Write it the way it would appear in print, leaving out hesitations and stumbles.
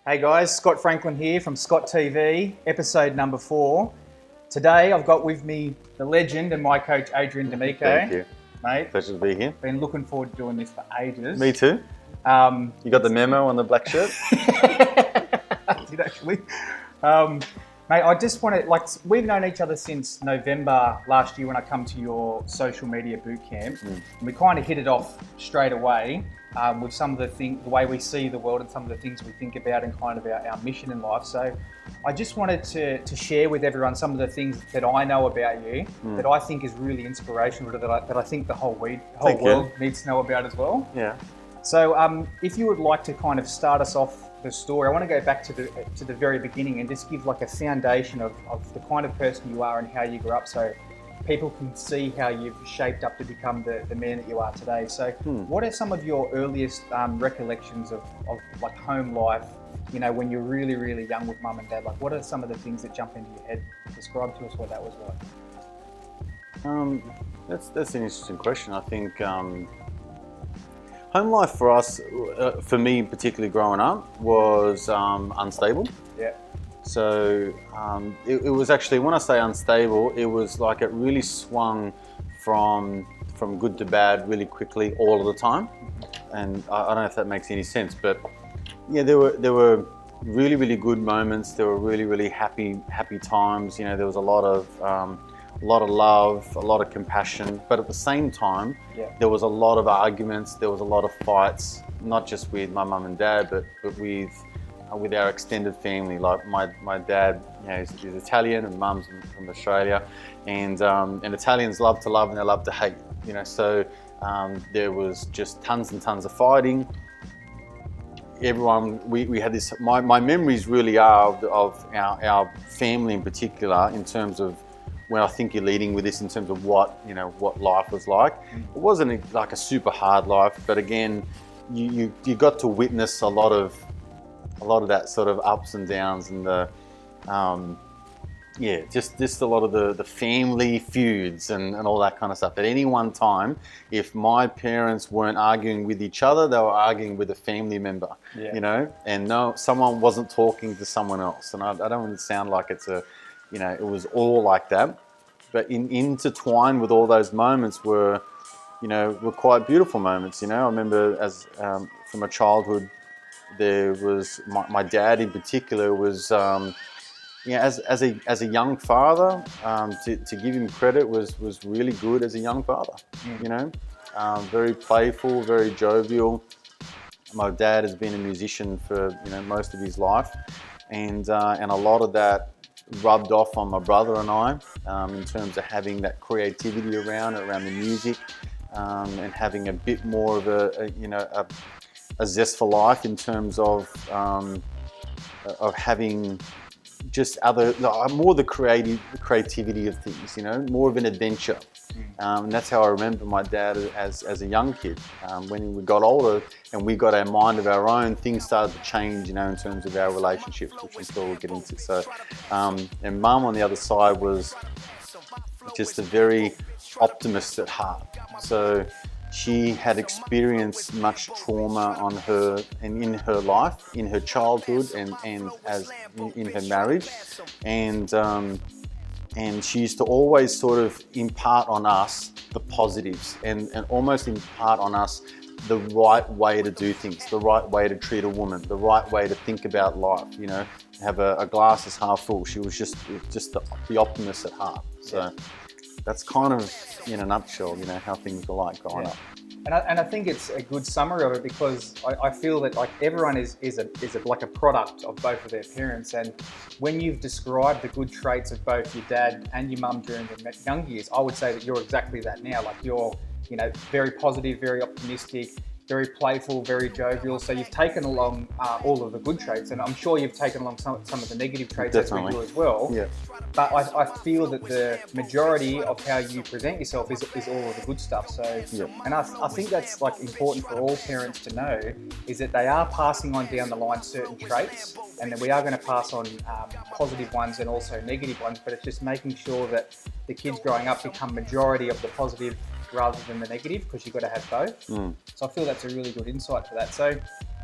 Hey guys, Scott Franklin here from Scott TV, episode number 4. Today I've got with me the legend and my coach Adrian D'Amico. Thank you. Mate, Pleasure to be here. been looking forward to doing this for ages. Me too. You got the memo on the black shirt? I did actually. Mate, I just want to, we've known each other since November last year when I come to your social media boot camp. And we kind of hit it off straight away with some of the way we see the world and some of the things we think about and kind of our mission in life. So I just wanted to share with everyone some of the things that I know about you that I think is really inspirational, that I think the whole world needs to know about as well. Yeah. So if you would like to kind of start us off the story, I want to go back to the very beginning and just give like a foundation of the kind of person you are and how you grew up, so people can see how you've shaped up to become the man that you are today. So what are some of your earliest recollections of like home life, you know, when you're really, really young with mum and dad? Like, what are some of the things that jump into your head? Describe to us what that was like. That's an interesting question. I think home life for us, for me particularly growing up, was unstable. Yeah. So it was actually, when I say unstable, it was like it really swung from good to bad really quickly all of the time. And I don't know if that makes any sense, but yeah, there were really, really good moments. There were really, really happy times. You know, there was a lot of love, a lot of compassion, but at the same time, there was a lot of arguments. There was a lot of fights, not just with my mum and dad, but with our extended family. Like my dad, you know, is Italian and mum's from Australia, and Italians love to love and they love to hate. You know, so there was just tons and tons of fighting. Everyone, we had this. My memories really are of our family in particular, in terms of, when I think you're leading with this, in terms of what life was like. It wasn't like a super hard life, but again, you got to witness a lot of that sort of ups and downs, and just a lot of the family feuds and all that kind of stuff. At any one time, if my parents weren't arguing with each other, they were arguing with a family member, you know, and someone wasn't talking to someone else. And I don't want to sound like it's it was all like that, but intertwined with all those moments were quite beautiful moments. You know, I remember from a childhood, there was my dad in particular was, as a young father, to give him credit, was really good as a young father. You know, very playful, very jovial. My dad has been a musician for most of his life, and a lot of that rubbed off on my brother and I, in terms of having that creativity around the music, and having a bit more of a zest for life, in terms of having just more the creativity of things, more of an adventure. And that's how I remember my dad as a young kid. When we got older and we got our mind of our own, things started to change, in terms of our relationships, which I'm sure we'll get into. So, and mum on the other side was just a very optimist at heart. So she had experienced much trauma in her life, in her childhood, and as in her marriage, and she used to always sort of impart on us the positives, and almost impart on us the right way to do things, the right way to treat a woman, the right way to think about life. Have a glass is half full. She was just the optimist at heart. So that's kind of, in a nutshell, how things were like growing up. And I think it's a good summary of it, because I feel that like everyone is like a product of both of their parents. And when you've described the good traits of both your dad and your mum during the young years, I would say that you're exactly that now. Like, you're very positive, very optimistic, very playful, very jovial. So you've taken along all of the good traits, and I'm sure you've taken along some of the negative traits as we do as well. Yeah. But I feel that the majority of how you present yourself is all of the good stuff. So, and I think that's like important for all parents to know, is that they are passing on down the line certain traits, and that we are going to pass on positive ones and also negative ones. But it's just making sure that the kids growing up become majority of the positive rather than the negative, because you've got to have both. So I feel that's a really good insight for that. So